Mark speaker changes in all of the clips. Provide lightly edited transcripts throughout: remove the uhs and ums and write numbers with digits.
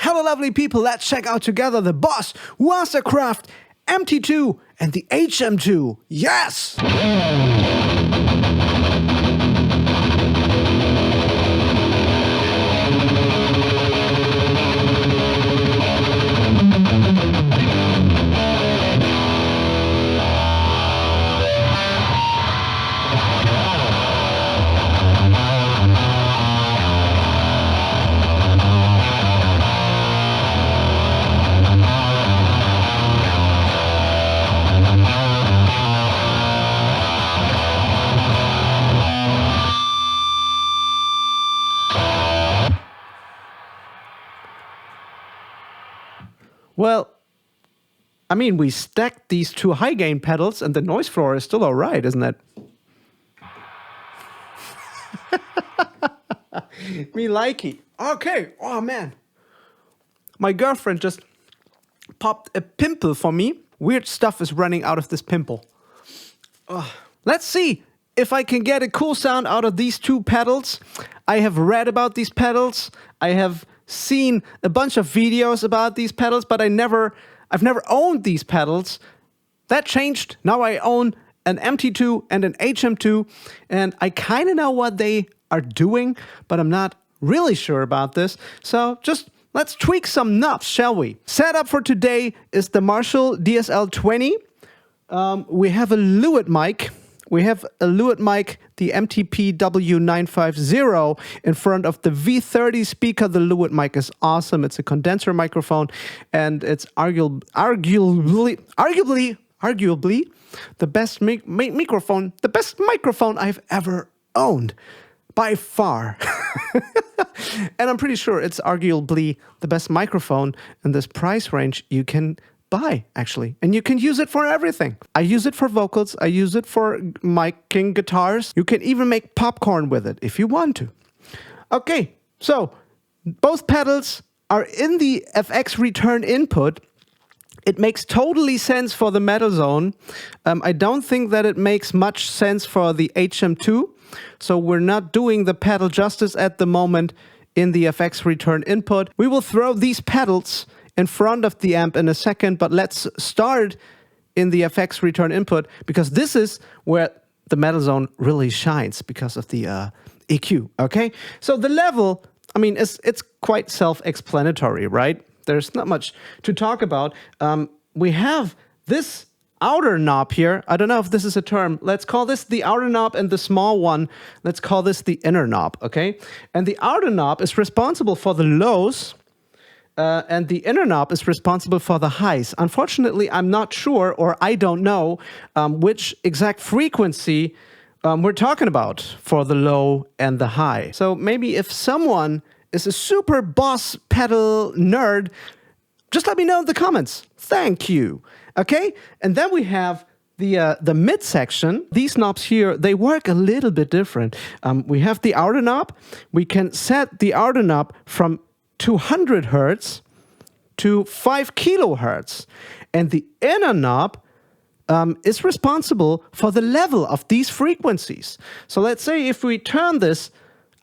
Speaker 1: Hello lovely people, let's check out together the Boss, Waza Craft, MT-2 and the HM-2. Yes! Well, I mean, we stacked these two high gain pedals and the noise floor is still all right, isn't it? Me likey. Okay. Oh, man. My girlfriend just popped a pimple for me. Weird stuff is running out of this pimple. Let's see if I can get a cool sound out of these two pedals. I have read about these pedals. I have seen a bunch of videos about these pedals, but I've never owned these pedals. That changed. Now I own an MT-2 and an HM-2, and I kind of know what they are doing, but I'm not really sure about this. So just let's tweak some knobs, shall we? Setup for today is the Marshall DSL-20. We have a Lewitt mic. We have a Lewitt mic, the MTP-W950, in front of the V30 speaker. The Lewitt mic is awesome. It's a condenser microphone, and it's arguably the best microphone, the best microphone I've ever owned, by far. And I'm pretty sure it's arguably the best microphone in this price range you can buy, actually. And you can use it for everything. I use it for vocals. I use it for miking guitars. You can even make popcorn with it if you want to. Okay, so both pedals are in the FX return input. It makes totally sense for the metal zone. I don't think that it makes much sense for the HM2. So we're not doing the pedal justice at the moment in the FX return input. We will throw these pedals in front of the amp in a second, but let's start in the FX return input, because this is where the metal zone really shines because of the EQ, okay? So the level, I mean, it's quite self-explanatory, right? There's not much to talk about. We have this outer knob here. I don't know if this is a term. Let's call this the outer knob, and the small one, let's call this the inner knob, okay? And the outer knob is responsible for the lows, and the inner knob is responsible for the highs. Unfortunately, I'm not sure, or I don't know, which exact frequency we're talking about for the low and the high. So maybe if someone is a super Boss pedal nerd, just let me know in the comments. Thank you. Okay? And then we have the mid section. These knobs here, they work a little bit different. We have the outer knob. We can set the outer knob from 200 hertz to 5 kilohertz. And the inner knob is responsible for the level of these frequencies. So let's say if we turn this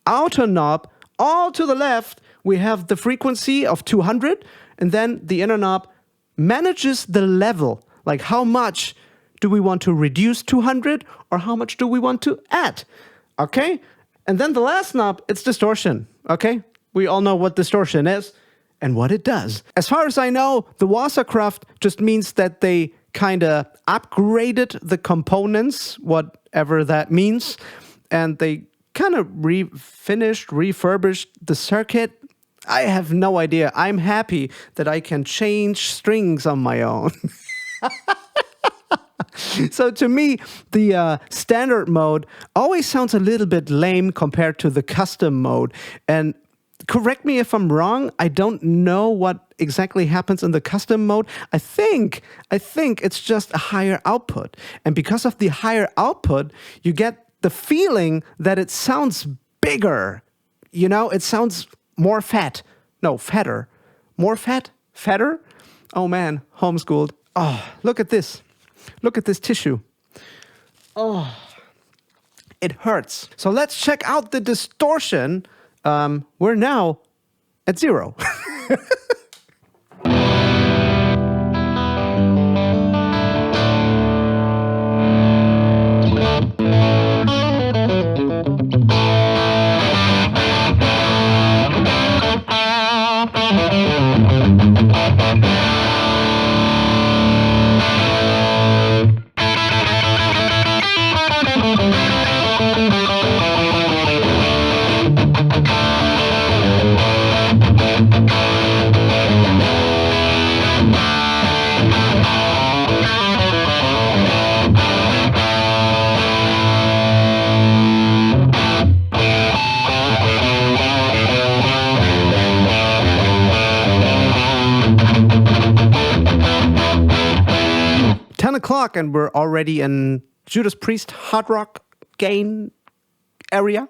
Speaker 1: outer knob all to the left, we have the frequency of 200, and then the inner knob manages the level. Like, how much do we want to reduce 200, or how much do we want to add? Okay? And then the last knob, it's distortion. Okay? We all know what distortion is and what it does. As far as I know, the Waza Craft just means that they kind of upgraded the components, whatever that means, and they kind of refurbished the circuit. I have no idea. I'm happy that I can change strings on my own. So to me, the standard mode always sounds a little bit lame compared to the custom mode. And correct me if I'm wrong, I don't know what exactly happens in the custom mode. I think it's just a higher output. And because of the higher output, you get the feeling that it sounds bigger. You know, it sounds more fat. No, fatter. More fat? Fatter? Oh man, homeschooled. Oh, look at this. Look at this tissue. Oh, it hurts. So let's check out the distortion. We're now at 0. O'clock and we're already in Judas Priest hard rock gain area.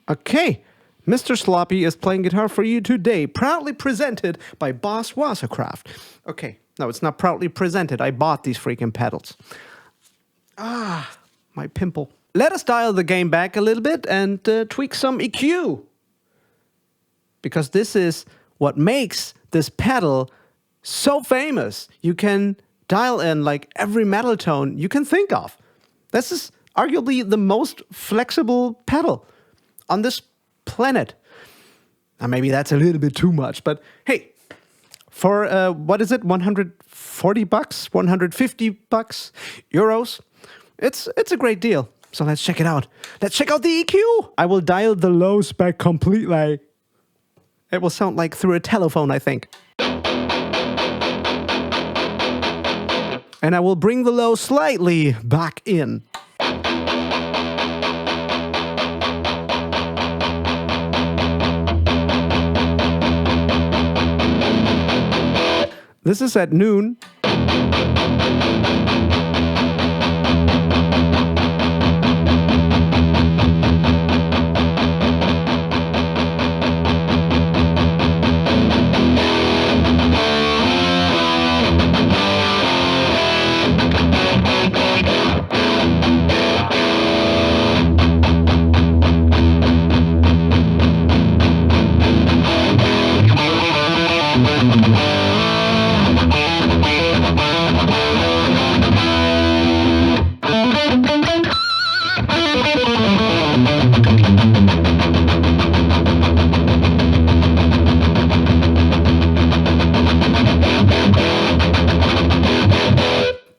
Speaker 1: Okay, Mr. Sloppy is playing guitar for you today, proudly presented by Boss Waza Craft. Okay, no, it's not proudly presented. I bought these freaking pedals. Ah, my pimple. Let us dial the game back a little bit and tweak some EQ. Because this is what makes this pedal so famous. You can dial in like every metal tone you can think of. This is arguably the most flexible pedal on this planet. Now, maybe that's a little bit too much, but hey, for what is it, 140 bucks, 150 bucks, euros, it's a great deal. So let's check it out. Let's check out the EQ. I will dial the lows back completely. It will sound like through a telephone, I think. And I will bring the low slightly back in. This is at noon.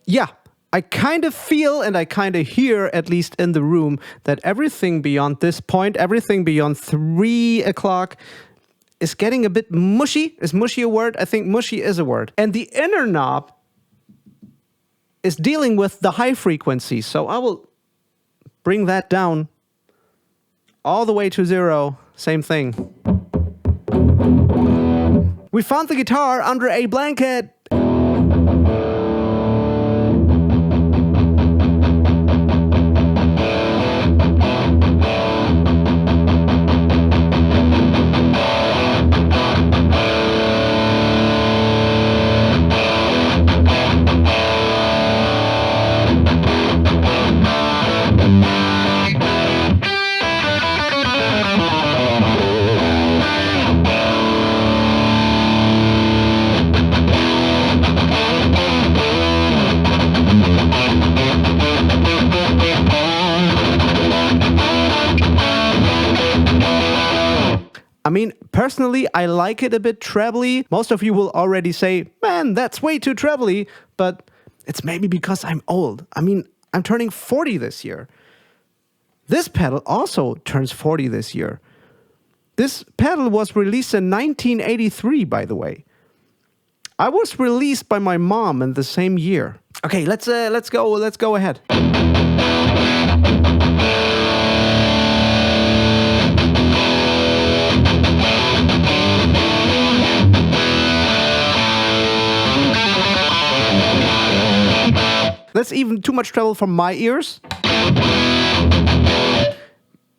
Speaker 1: Yeah, I kind of feel and I kind of hear, at least in the room, that everything beyond this point, everything beyond 3 o'clock is getting a bit mushy. Is mushy a word? I think mushy is a word. And the inner knob is dealing with the high frequency. So I will bring that down all the way to 0. Same thing. We found the guitar under a blanket. mean, personally, I like it a bit trebly. Most of you will already say, man, that's way too trebly, but it's maybe because I'm old. I mean, I'm turning 40 this year. This pedal also turns 40 this year. This pedal was released in 1983, by the way. I was released by my mom in the same year. Okay, let's go ahead. That's even too much treble for my ears.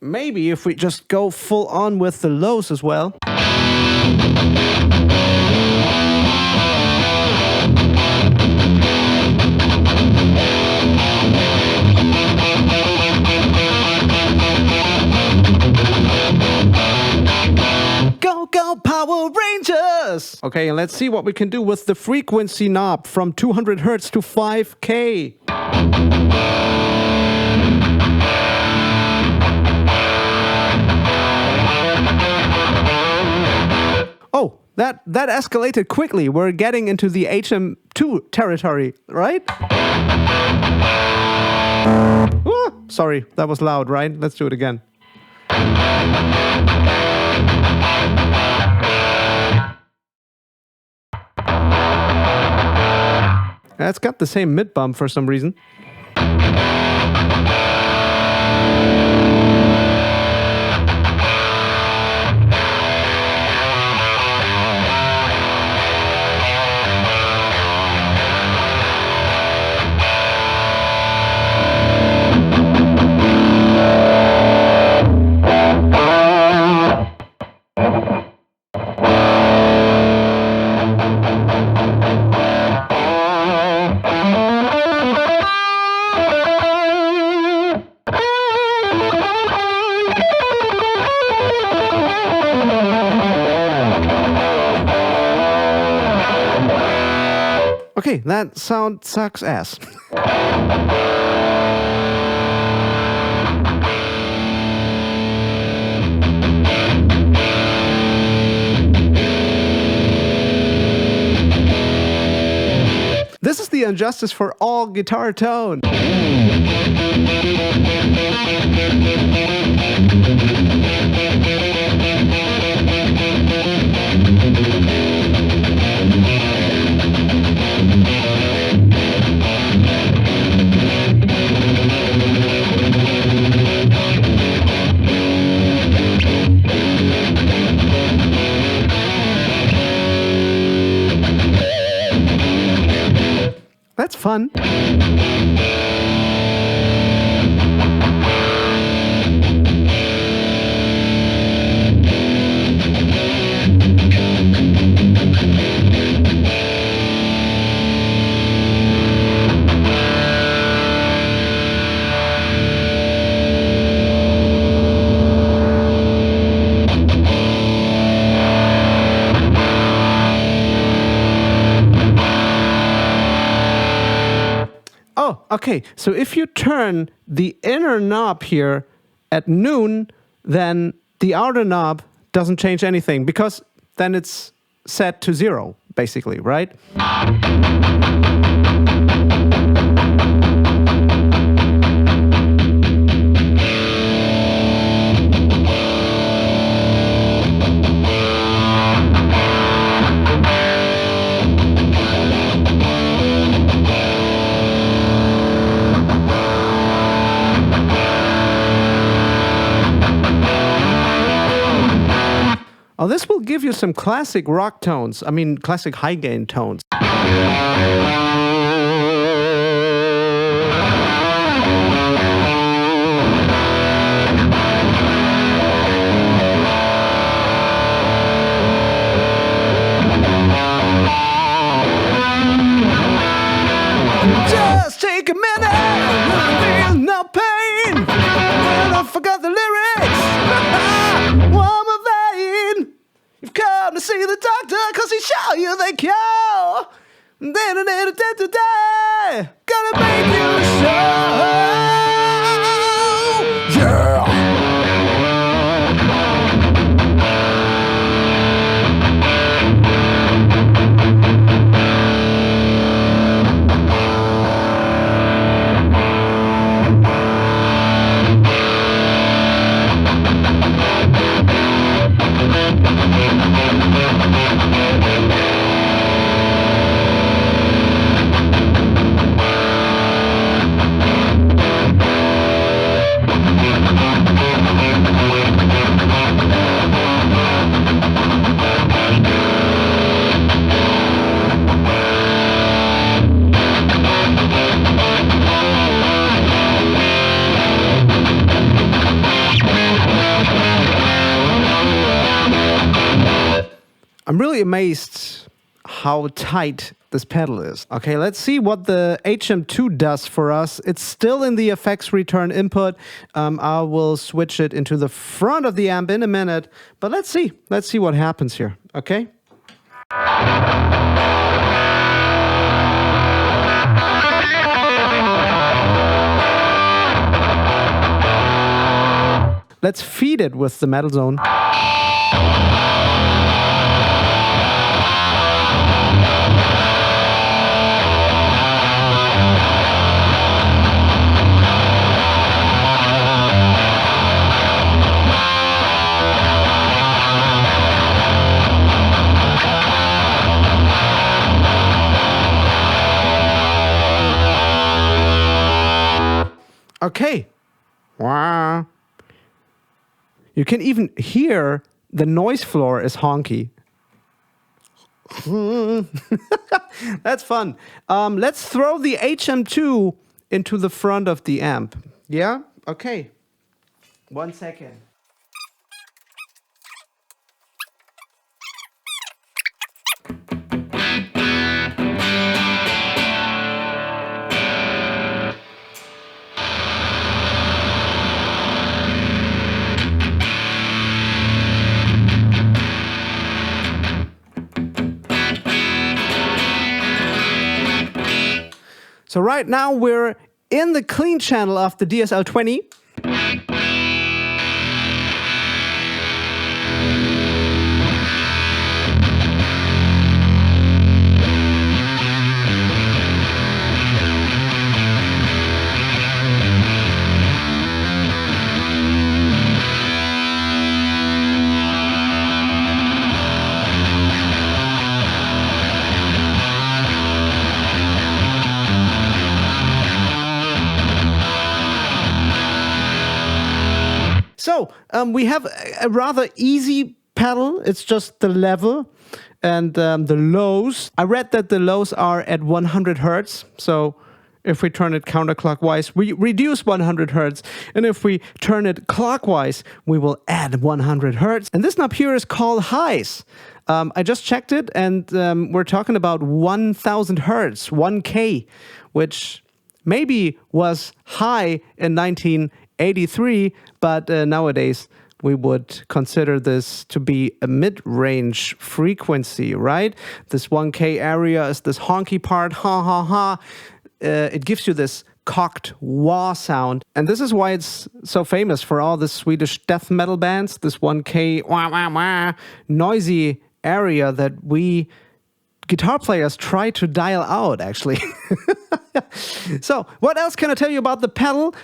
Speaker 1: Maybe if we just go full on with the lows as well. Go Power Rangers! Okay, and let's see what we can do with the frequency knob from 200 Hertz to 5K. Oh, that escalated quickly. We're getting into the HM-2 territory, right? Ooh, sorry, that was loud, right? Let's do it again. It's got the same mid bump for some reason. Okay, that sound sucks ass. This is the injustice for all guitar tone. That's fun. Oh, okay. So if you turn the inner knob here at noon, then the outer knob doesn't change anything because then it's set to 0, basically, right? Oh, this will give you some classic rock tones. I mean, classic high gain tones. Just take a minute, feel no pain. I forgot the lyrics. One more vein. You've come to see the doctor cause he show you the cure. Gonna make you show. Yeah. I'm really amazed how tight this pedal is. Okay, let's see what the HM-2 does for us. It's still in the effects return input. I will switch it into the front of the amp in a minute, but let's see. Let's see what happens here, okay? Let's feed it with the metal zone. Okay. Wow. You can even hear the noise floor is honky. That's fun. Let's throw the HM-2 into the front of the amp. Yeah? Okay. 1 second. So right now we're in the clean channel of the DSL-20. So we have a rather easy pedal. It's just the level and the lows. I read that the lows are at 100 hertz. So if we turn it counterclockwise, we reduce 100 hertz. And if we turn it clockwise, we will add 100 hertz. And this knob here is called highs. I just checked it, and we're talking about 1000 hertz, 1K, which maybe was high in 1983, but nowadays we would consider this to be a mid-range frequency, right? This 1K area is this honky part, ha ha ha. It gives you this cocked wah sound, and this is why it's so famous for all the Swedish death metal bands, this 1K wah wah wah noisy area that we guitar players try to dial out, actually. So, what else can I tell you about the pedal?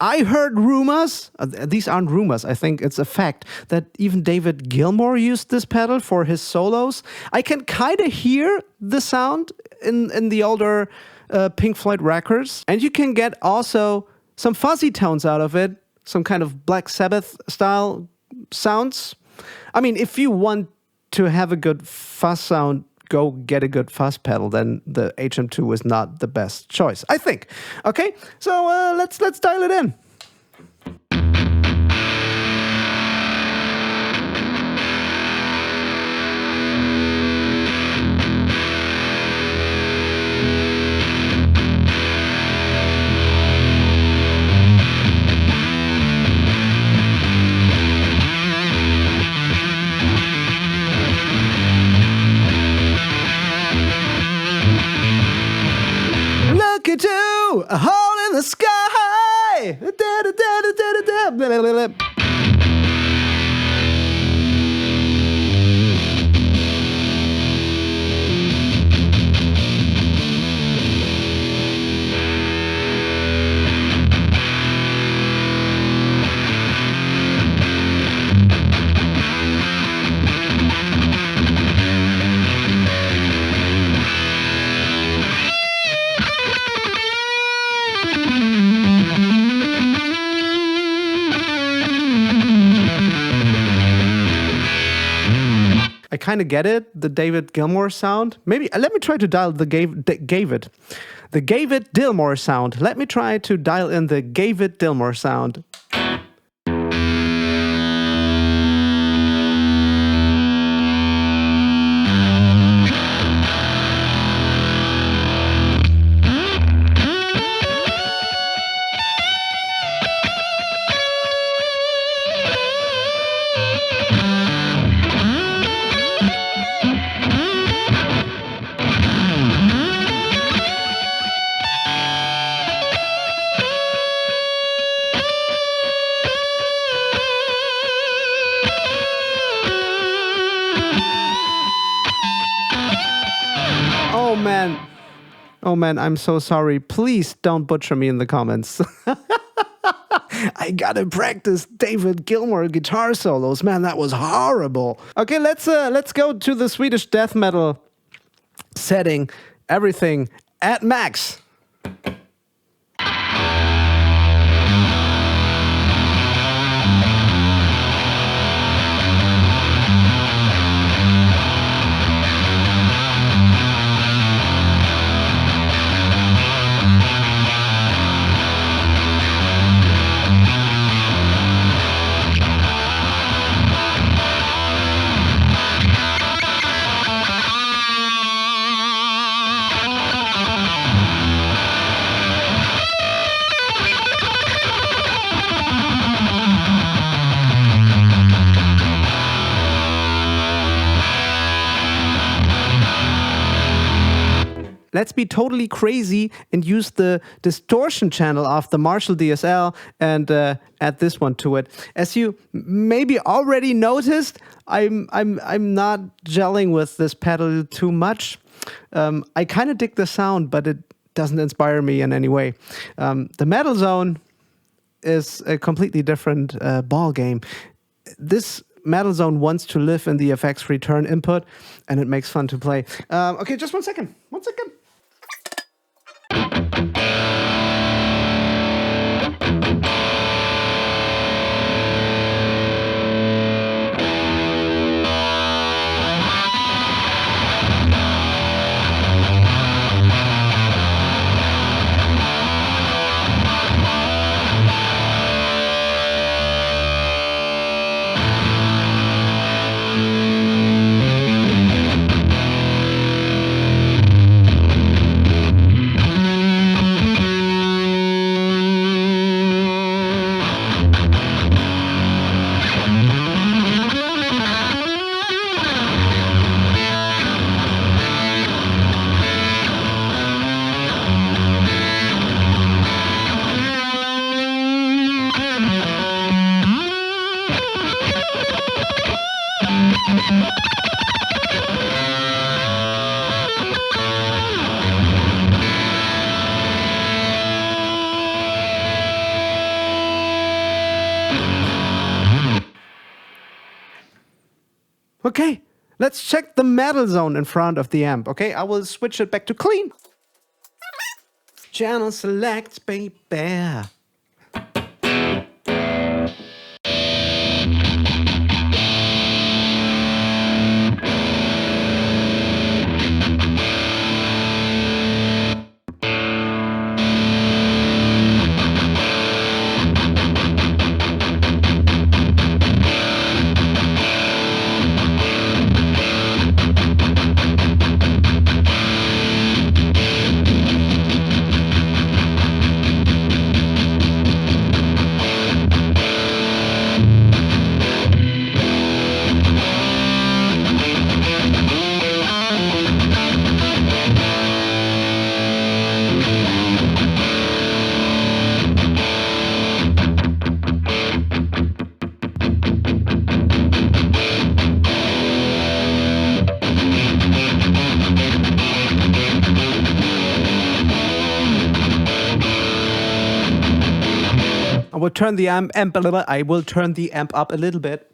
Speaker 1: I heard rumors, these aren't rumors, I think it's a fact, that even David Gilmour used this pedal for his solos. I can kind of hear the sound in the older Pink Floyd records. And you can get also some fuzzy tones out of it, some kind of Black Sabbath style sounds. I mean, if you want to have a good fuzz sound, go get a good fuzz pedal, then the HM-2 is not the best choice, I think. Okay, so let's dial it in. Look at you, a hole in the sky. I kind of get it, the David Gilmour sound. Maybe, let me try to dial the David Gilmour sound. Let me try to dial in the David Gilmour sound. Oh man, I'm so sorry. Please don't butcher me in the comments. I gotta practice David Gilmour guitar solos. Man, that was horrible. Okay, let's go to the Swedish death metal setting. Everything at max. Let's be totally crazy and use the distortion channel of the Marshall DSL and add this one to it. As you maybe already noticed, I'm not gelling with this pedal too much. I kind of dig the sound, but it doesn't inspire me in any way. The Metal Zone is a completely different ball game. This Metal Zone wants to live in the FX return input, and it makes fun to play. Okay, just 1 second. 1 second. Okay, let's check the Metal Zone in front of the amp. Okay, I will switch it back to clean. Channel select, baby. I will turn the amp a little. I will turn the amp up a little bit.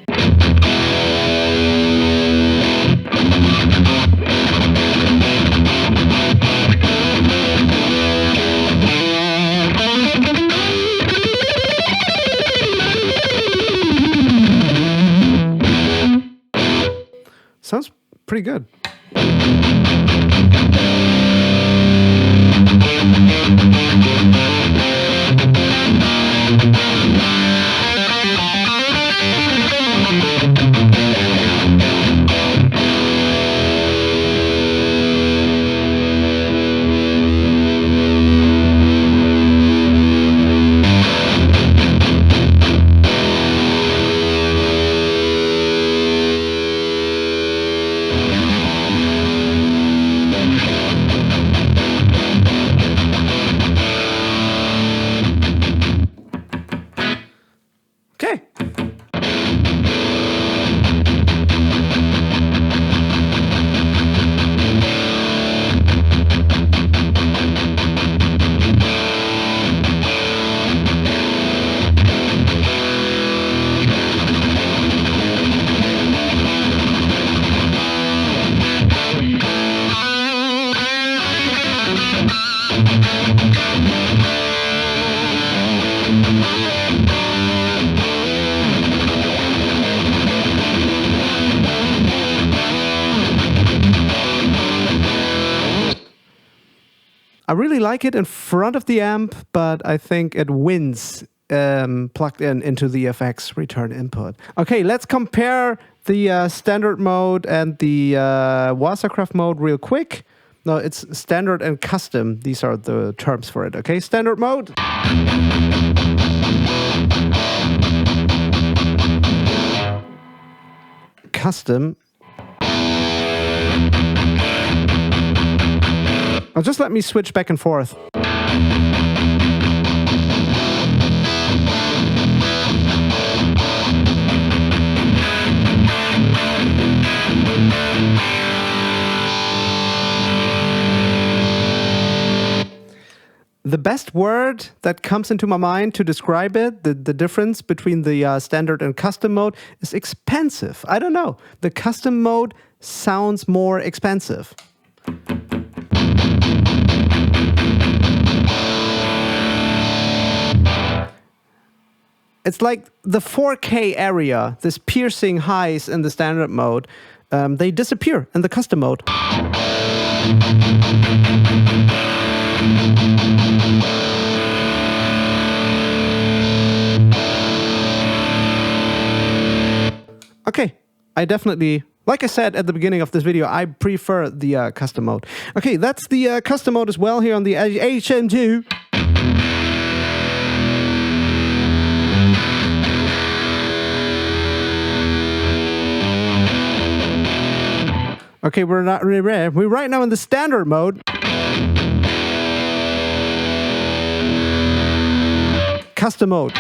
Speaker 1: Sounds pretty good. really like it in front of the amp, but I think it wins plugged into the FX return input. Okay, let's compare the standard mode and the Waza Craft mode real quick. No, it's standard and custom. These are the terms for it. Okay, standard mode. Custom. Now just let me switch back and forth. The best word that comes into my mind to describe it, the difference between the standard and custom mode, is expensive. I don't know. The custom mode sounds more expensive. It's like the 4K area, this piercing highs in the standard mode, they disappear in the custom mode. Okay, I definitely, like I said at the beginning of this video, I prefer the custom mode. Okay, that's the custom mode as well here on the HM-2. Okay, we're right now in the standard mode. Custom mode.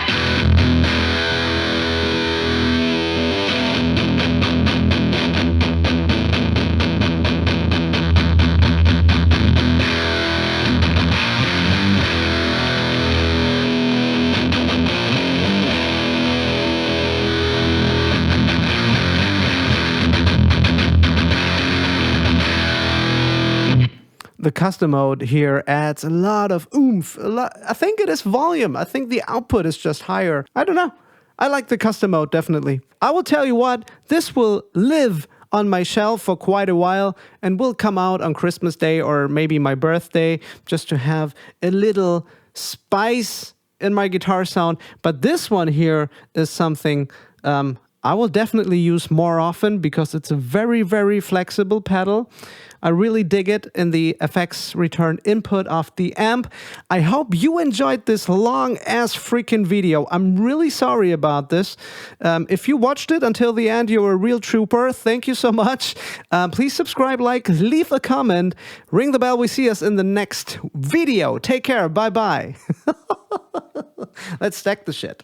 Speaker 1: The custom mode here adds a lot of oomph. I think it is volume. I think the output is just higher. I don't know. I like the custom mode, definitely. I will tell you what, this will live on my shelf for quite a while and will come out on Christmas Day or maybe my birthday just to have a little spice in my guitar sound. But this one here is something I will definitely use more often because it's a very, very flexible pedal. I really dig it in the FX return input of the amp. I hope you enjoyed this long-ass freaking video. I'm really sorry about this. If you watched it until the end, you're a real trooper. Thank you so much. Please subscribe, like, leave a comment, ring the bell. We see us in the next video. Take care. Bye-bye. Let's stack the shit.